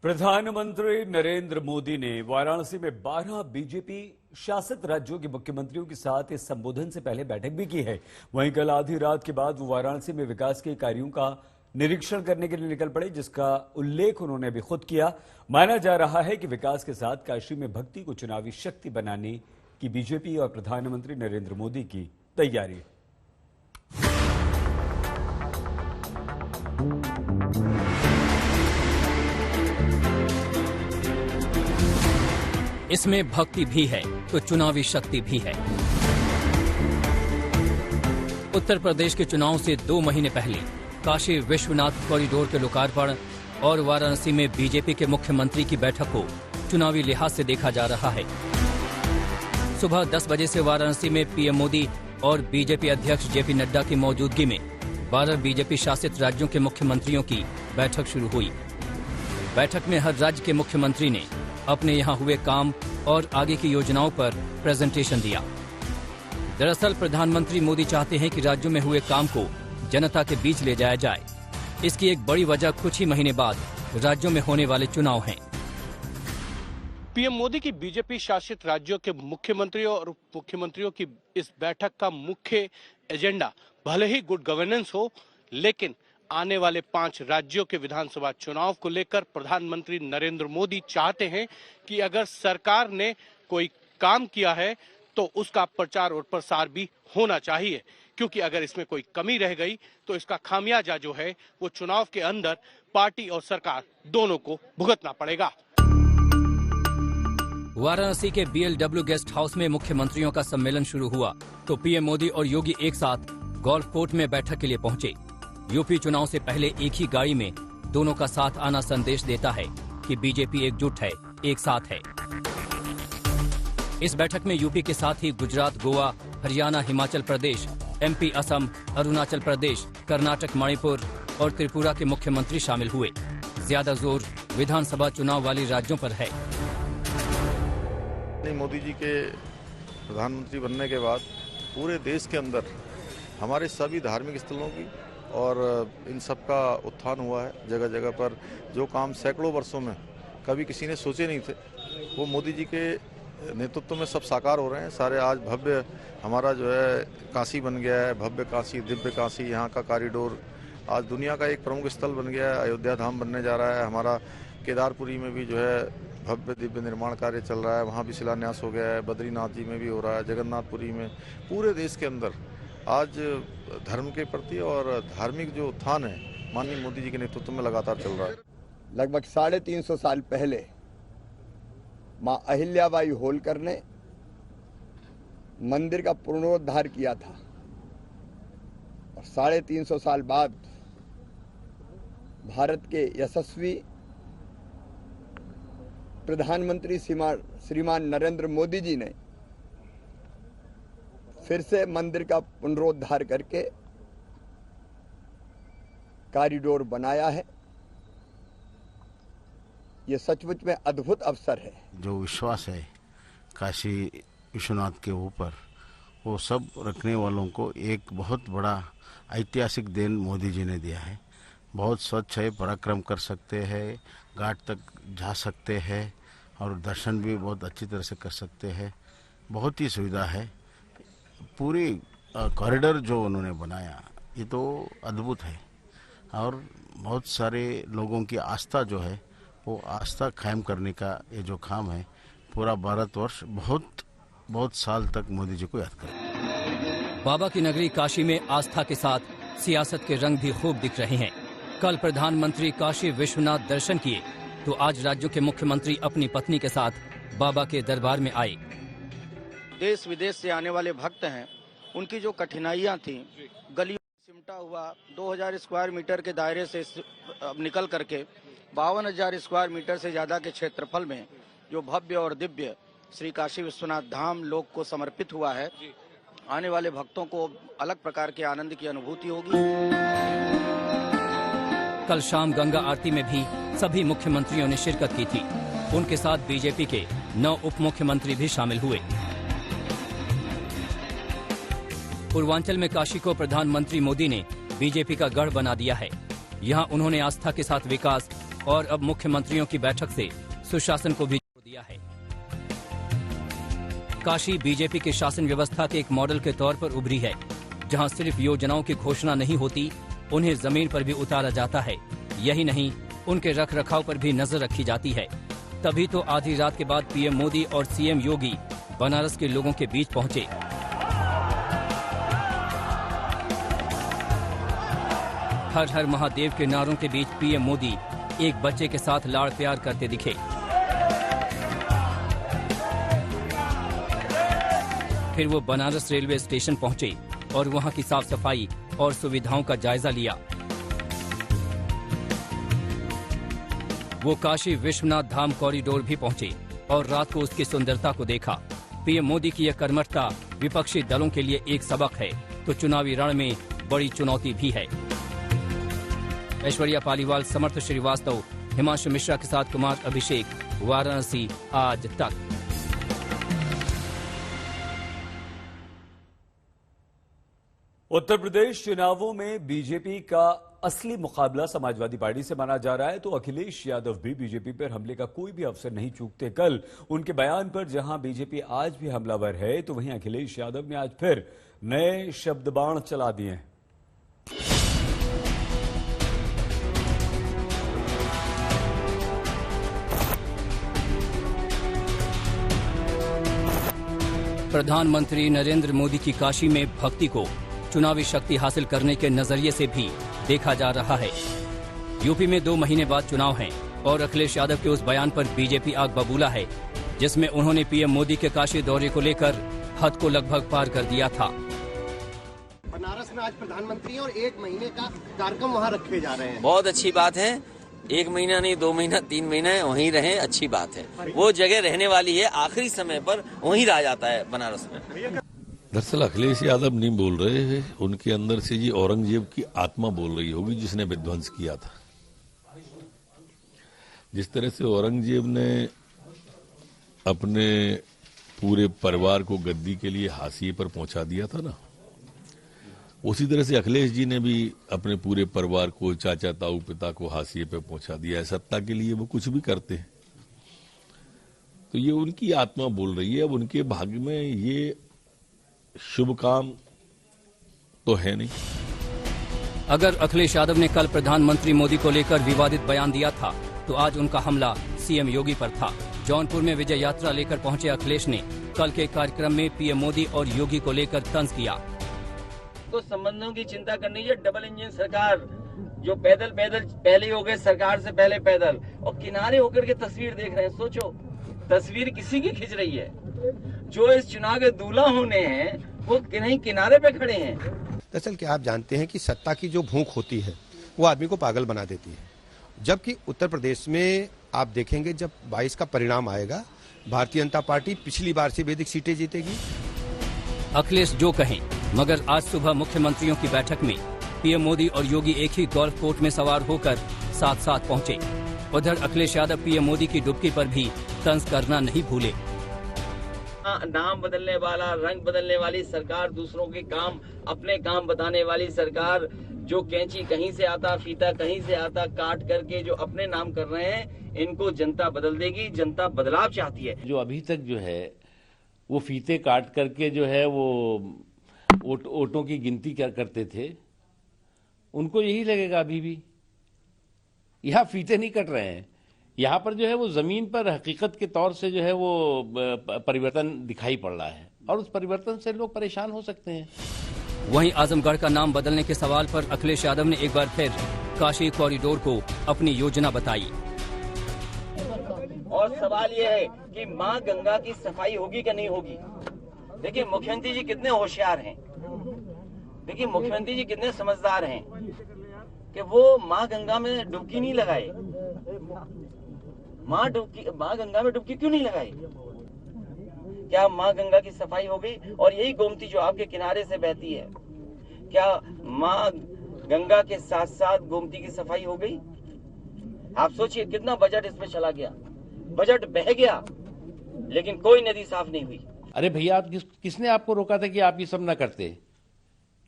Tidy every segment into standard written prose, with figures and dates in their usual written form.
प्रधानमंत्री नरेंद्र मोदी ने वाराणसी में 12 बीजेपी शासित राज्यों के मुख्यमंत्रियों के साथ इस संबोधन से पहले बैठक भी की है। वहीं कल आधी रात के बाद वो वाराणसी में विकास के कार्यों का निरीक्षण करने के लिए निकल पड़े, जिसका उल्लेख उन्होंने अभी खुद किया। माना जा रहा है कि विकास के साथ काशी में भक्ति को चुनावी शक्ति बनाने की बीजेपी और प्रधानमंत्री नरेंद्र मोदी की तैयारी है। इसमें भक्ति भी है तो चुनावी शक्ति भी है। उत्तर प्रदेश के चुनाव से 2 महीने पहले काशी विश्वनाथ कॉरिडोर के लोकार्पण और वाराणसी में बीजेपी के मुख्यमंत्री की बैठक को चुनावी लिहाज से देखा जा रहा है। सुबह 10 बजे से वाराणसी में पीएम मोदी और बीजेपी अध्यक्ष जेपी नड्डा की मौजूदगी में 12 बीजेपी शासित राज्यों के मुख्यमंत्रियों की बैठक शुरू हुई। बैठक में हर राज्य के मुख्यमंत्री ने अपने यहाँ हुए काम और आगे की योजनाओं पर प्रेजेंटेशन दिया। दरअसल प्रधानमंत्री मोदी चाहते हैं कि राज्यों में हुए काम को जनता के बीच ले जाया जाए। इसकी एक बड़ी वजह कुछ ही महीने बाद राज्यों में होने वाले चुनाव हैं। पीएम मोदी की बीजेपी शासित राज्यों के मुख्यमंत्रियों और मुख्यमंत्रियों की इस बैठक का मुख्य एजेंडा भले ही गुड गवर्नेंस हो, लेकिन आने वाले 5 राज्यों के विधानसभा चुनाव को लेकर प्रधानमंत्री नरेंद्र मोदी चाहते हैं कि अगर सरकार ने कोई काम किया है तो उसका प्रचार और प्रसार भी होना चाहिए, क्योंकि अगर इसमें कोई कमी रह गई तो इसका खामियाजा जो है वो चुनाव के अंदर पार्टी और सरकार दोनों को भुगतना पड़ेगा। वाराणसी के BLW गेस्ट हाउस में मुख्यमंत्रियों का सम्मेलन शुरू हुआ तो पीएम मोदी और योगी एक साथ गोल्फ कोर्ट में बैठक के लिए पहुंचे। यूपी चुनाव से पहले एक ही गाड़ी में दोनों का साथ आना संदेश देता है कि बीजेपी एकजुट है, एक साथ है। इस बैठक में यूपी के साथ ही गुजरात, गोवा, हरियाणा, हिमाचल प्रदेश, MP, असम, अरुणाचल प्रदेश, कर्नाटक, मणिपुर और त्रिपुरा के मुख्यमंत्री शामिल हुए। ज्यादा जोर विधानसभा चुनाव वाले राज्यों पर है। मोदी जी के प्रधानमंत्री बनने के बाद पूरे देश के अंदर हमारे सभी धार्मिक स्थलों की और इन सब का उत्थान हुआ है। जगह जगह पर जो काम सैकड़ों वर्षों में कभी किसी ने सोचे नहीं थे, वो मोदी जी के नेतृत्व में सब साकार हो रहे हैं। सारे आज भव्य हमारा जो है काशी बन गया है, भव्य काशी, दिव्य काशी, यहाँ का कॉरिडोर आज दुनिया का एक प्रमुख स्थल बन गया है। अयोध्या धाम बनने जा रहा है। हमारा केदारपुरी में भी जो है भव्य दिव्य निर्माण कार्य चल रहा है, वहाँ भी शिलान्यास हो गया है। बद्रीनाथ जी में भी हो रहा है, जगन्नाथपुरी में। पूरे देश के अंदर आज धर्म के प्रति और धार्मिक जो उत्थान है माननीय मोदी जी के नेतृत्व में लगातार चल रहा है। लगभग 350 साल पहले मां अहिल्याबाई होलकर ने मंदिर का पुनरुद्धार किया था और 350 साल बाद भारत के यशस्वी प्रधानमंत्री श्रीमान नरेंद्र मोदी जी ने फिर से मंदिर का पुनरुद्धार करके कॉरिडोर बनाया है। ये सचमुच में अद्भुत अवसर है। जो विश्वास है काशी विश्वनाथ के ऊपर, वो सब रखने वालों को एक बहुत बड़ा ऐतिहासिक देन मोदी जी ने दिया है। बहुत स्वच्छ है, पराक्रम कर सकते हैं, घाट तक जा सकते हैं और दर्शन भी बहुत अच्छी तरह से कर सकते हैं। बहुत ही सुविधा है। पूरी कॉरिडोर जो उन्होंने बनाया ये तो अद्भुत है और बहुत सारे लोगों की आस्था जो है वो आस्था कायम करने का ये जो काम है, पूरा भारतवर्ष बहुत साल तक मोदी जी को याद करेगा। बाबा की नगरी काशी में आस्था के साथ सियासत के रंग भी खूब दिख रहे हैं। कल प्रधानमंत्री काशी विश्वनाथ दर्शन किए तो आज राज्यों के मुख्यमंत्री अपनी पत्नी के साथ बाबा के दरबार में आए। देश विदेश से आने वाले भक्त हैं, उनकी जो कठिनाइयां थी, गलियों में सिमटा हुआ 2000 स्क्वायर मीटर के दायरे से निकल करके 52,000 स्क्वायर मीटर से ज्यादा के क्षेत्रफल में जो भव्य और दिव्य श्री काशी विश्वनाथ धाम लोक को समर्पित हुआ है, आने वाले भक्तों को अलग प्रकार के आनंद की अनुभूति होगी। कल शाम गंगा आरती में भी सभी मुख्यमंत्रियों ने शिरकत की थी। उनके साथ बीजेपी के 9 उप मुख्यमंत्री भी शामिल हुए। पूर्वांचल में काशी को प्रधानमंत्री मोदी ने बीजेपी का गढ़ बना दिया है। यहाँ उन्होंने आस्था के साथ विकास और अब मुख्यमंत्रियों की बैठक से सुशासन को भी जोड़ दिया है। काशी बीजेपी के शासन व्यवस्था के एक मॉडल के तौर पर उभरी है, जहां सिर्फ योजनाओं की घोषणा नहीं होती, उन्हें जमीन पर भी उतारा जाता है। यही नहीं, उनके रख रखाव पर भी नजर रखी जाती है। तभी तो आधी रात के बाद पीएम मोदी और सीएम योगी बनारस के लोगों के बीच पहुंचे। हर हर महादेव के नारों के बीच पीएम मोदी एक बच्चे के साथ लाड़ प्यार करते दिखे। फिर वो बनारस रेलवे स्टेशन पहुंचे और वहां की साफ सफाई और सुविधाओं का जायजा लिया। वो काशी विश्वनाथ धाम कॉरिडोर भी पहुंचे और रात को उसकी सुंदरता को देखा। पीएम मोदी की यह कर्मठता विपक्षी दलों के लिए एक सबक है, तो चुनावी रण में बड़ी चुनौती भी है। ऐश्वर्या पालीवाल, समर्थ श्रीवास्तव, हिमांशु मिश्रा के साथ कुमार अभिषेक, वाराणसी आज तक। उत्तर प्रदेश चुनावों में बीजेपी का असली मुकाबला समाजवादी पार्टी से माना जा रहा है, तो अखिलेश यादव भी बीजेपी पर हमले का कोई भी अवसर नहीं चूकते। कल उनके बयान पर जहां बीजेपी आज भी हमलावर है, तो वहीं अखिलेश यादव ने आज फिर नए शब्द बाण चला दिए हैं। प्रधानमंत्री नरेंद्र मोदी की काशी में भक्ति को चुनावी शक्ति हासिल करने के नजरिए से भी देखा जा रहा है। यूपी में 2 महीने बाद चुनाव हैं और अखिलेश यादव के उस बयान पर बीजेपी आग बबूला है, जिसमें उन्होंने पीएम मोदी के काशी दौरे को लेकर हद को लगभग पार कर दिया था। बनारस में आज प्रधानमंत्री और 1 महीने का कार्यक्रम वहाँ रखे जा रहे हैं। बहुत अच्छी बात है। 1 महीना नहीं, 2 महीना, 3 महीना वहीं रहें, अच्छी बात है। वो जगह रहने वाली है, आखिरी समय पर वहीं रह जाता है बनारस में। दरअसल अखिलेश यादव नहीं बोल रहे हैं, उनके अंदर से जी औरंगजेब की आत्मा बोल रही होगी, जिसने विध्वंस किया था। जिस तरह से औरंगजेब ने अपने पूरे परिवार को गद्दी के लिए हाशिए पर पहुंचा दिया था ना, उसी तरह से अखिलेश जी ने भी अपने पूरे परिवार को, चाचा ताऊ पिता को हाशिए पर पहुंचा दिया है। सत्ता के लिए वो कुछ भी करते हैं, तो ये उनकी आत्मा बोल रही है। अब उनके भाग्य में ये शुभ काम तो है नहीं। अगर अखिलेश यादव ने कल प्रधानमंत्री मोदी को लेकर विवादित बयान दिया था, तो आज उनका हमला सीएम योगी पर था। जौनपुर में विजय यात्रा लेकर पहुंचे अखिलेश ने कल के कार्यक्रम में पीएम मोदी और योगी को लेकर तंज किया। तो संबंधों की चिंता करनी है। डबल इंजन सरकार, जो पैदल पहले हो गए, सरकार से पहले पैदल, और किनारे होकर के तस्वीर देख रहे हैं। सोचो, तस्वीर किसी की खिंच रही है? जो इस चुनाव के दूल्हा होने हैं, वो कहीं किनारे पे खड़े हैं। दरअसल क्या आप जानते हैं कि सत्ता की जो भूख होती है वो आदमी को पागल बना देती है। जबकि उत्तर प्रदेश में आप देखेंगे, जब 22 का परिणाम आएगा, भारतीय जनता पार्टी पिछली बार से भी अधिक सीटें जीतेगी। अखिलेश जो कहें, मगर आज सुबह मुख्यमंत्रियों की बैठक में पीएम मोदी और योगी एक ही गोल्फ कोर्ट में सवार होकर साथ साथ पहुंचे। उधर अखिलेश यादव पीएम मोदी की डुबकी पर भी तंज करना नहीं भूले। नाम बदलने वाला, रंग बदलने वाली सरकार, दूसरों के काम अपने काम बताने वाली सरकार, जो कैंची कहीं से आता, फीता कहीं से आता, काट करके जो अपने नाम कर रहे हैं, इनको जनता बदल देगी। जनता बदलाव चाहती है। जो अभी तक जो है वो फीते काट करके जो है वो वोटों की गिनती करते थे, उनको यही लगेगा अभी भी। यहाँ फीते नहीं कट रहे हैं, यहाँ पर जो है वो जमीन पर हकीकत के तौर से जो है वो परिवर्तन दिखाई पड़ रहा है, और उस परिवर्तन से लोग परेशान हो सकते हैं। वहीं आजमगढ़ का नाम बदलने के सवाल पर अखिलेश यादव ने एक बार फिर काशी कॉरिडोर को अपनी योजना बताई। और सवाल ये है कि माँ गंगा की सफाई होगी कि नहीं होगी। देखिए मुख्यमंत्री जी कितने होशियार हैं, देखिए मुख्यमंत्री जी कितने समझदार हैं कि वो माँ गंगा में डुबकी नहीं लगाए। माँ गंगा में डुबकी क्यों नहीं लगाई? क्या माँ गंगा की सफाई हो गई? और यही गोमती जो आपके किनारे से बहती है, क्या माँ गंगा के साथ साथ गोमती की सफाई हो गई? आप सोचिए कितना बजट इसमें चला गया, बजट बह गया, लेकिन कोई नदी साफ नहीं हुई। अरे भैया, आप किसने आपको रोका था कि आप ये सब न करते?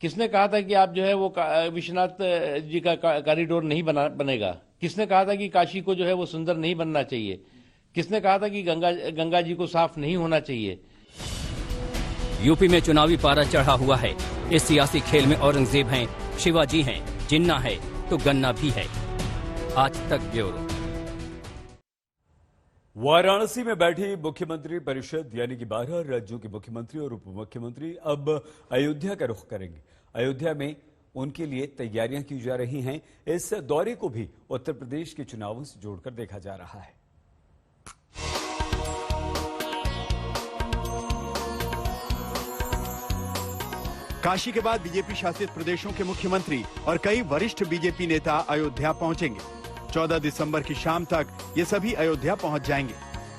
किसने कहा था कि आप जो है वो विश्वनाथ जी का कॉरिडोर नहीं बनेगा? किसने कहा था कि काशी को जो है वो सुंदर नहीं बनना चाहिए? किसने कहा था कि गंगा जी को साफ नहीं होना चाहिए? यूपी में चुनावी पारा चढ़ा हुआ है। इस सियासी खेल में औरंगजेब हैं, शिवाजी हैं, जिन्ना है तो गन्ना भी है। आज तक ब्यूरो। वाराणसी में बैठी मुख्यमंत्री परिषद यानी कि 12 राज्यों के मुख्यमंत्री और उप मुख्यमंत्री अब अयोध्या का रुख करेंगे। अयोध्या में उनके लिए तैयारियां की जा रही हैं। इस दौरे को भी उत्तर प्रदेश के चुनावों से जोड़कर देखा जा रहा है। काशी के बाद बीजेपी शासित प्रदेशों के मुख्यमंत्री और कई वरिष्ठ बीजेपी नेता अयोध्या पहुंचेंगे। 14 दिसंबर की शाम तक ये सभी अयोध्या पहुंच जाएंगे।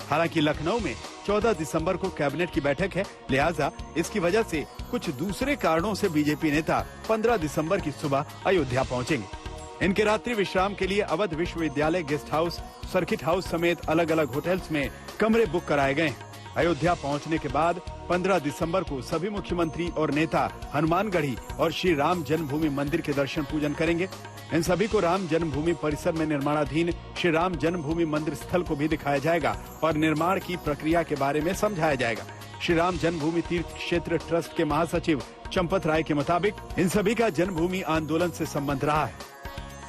हालांकि लखनऊ में 14 दिसंबर को कैबिनेट की बैठक है, लिहाजा इसकी वजह से कुछ दूसरे कारणों से बीजेपी नेता 15 दिसंबर की सुबह अयोध्या पहुंचेंगे। इनके रात्रि विश्राम के लिए अवध विश्वविद्यालय गेस्ट हाउस, सर्किट हाउस समेत अलग अलग होटल्स में कमरे बुक कराए गए हैं। अयोध्या पहुंचने के बाद 15 दिसंबर को सभी मुख्यमंत्री और नेता हनुमानगढ़ी और श्री राम जन्मभूमि मंदिर के दर्शन पूजन करेंगे। इन सभी को राम जन्मभूमि परिसर में निर्माणाधीन श्री राम जन्मभूमि मंदिर स्थल को भी दिखाया जाएगा और निर्माण की प्रक्रिया के बारे में समझाया जाएगा। श्री राम जन्मभूमि तीर्थ क्षेत्र ट्रस्ट के महासचिव चंपत राय के मुताबिक इन सभी का जन्मभूमि आंदोलन से संबंध रहा है।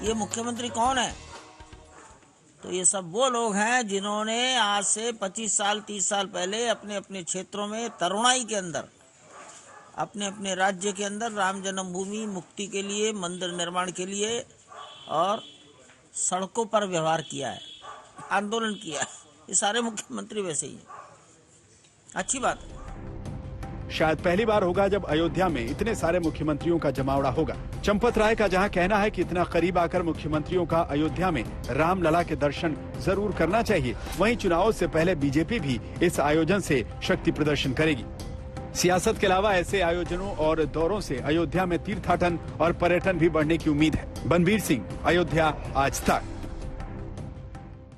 ये मुख्यमंत्री कौन है? तो ये सब वो लोग हैं जिन्होंने आज से 25 साल 30 साल पहले अपने अपने क्षेत्रों में तरुणाई के अंदर अपने अपने राज्य के अंदर राम जन्मभूमि मुक्ति के लिए, मंदिर निर्माण के लिए और सड़कों पर व्यवहार किया है, आंदोलन किया है। ये सारे मुख्यमंत्री वैसे ही हैं। अच्छी बात है। शायद पहली बार होगा जब अयोध्या में इतने सारे मुख्यमंत्रियों का जमावड़ा होगा। चंपत राय का जहां कहना है कि इतना करीब आकर मुख्यमंत्रियों का अयोध्या में रामलला के दर्शन जरूर करना चाहिए, वहीं चुनावों से पहले बीजेपी भी इस आयोजन से शक्ति प्रदर्शन करेगी। सियासत के अलावा ऐसे आयोजनों और दौरों से अयोध्या में तीर्थाटन और पर्यटन भी बढ़ने की उम्मीद है। बनबीर सिंह, अयोध्या, आज तक।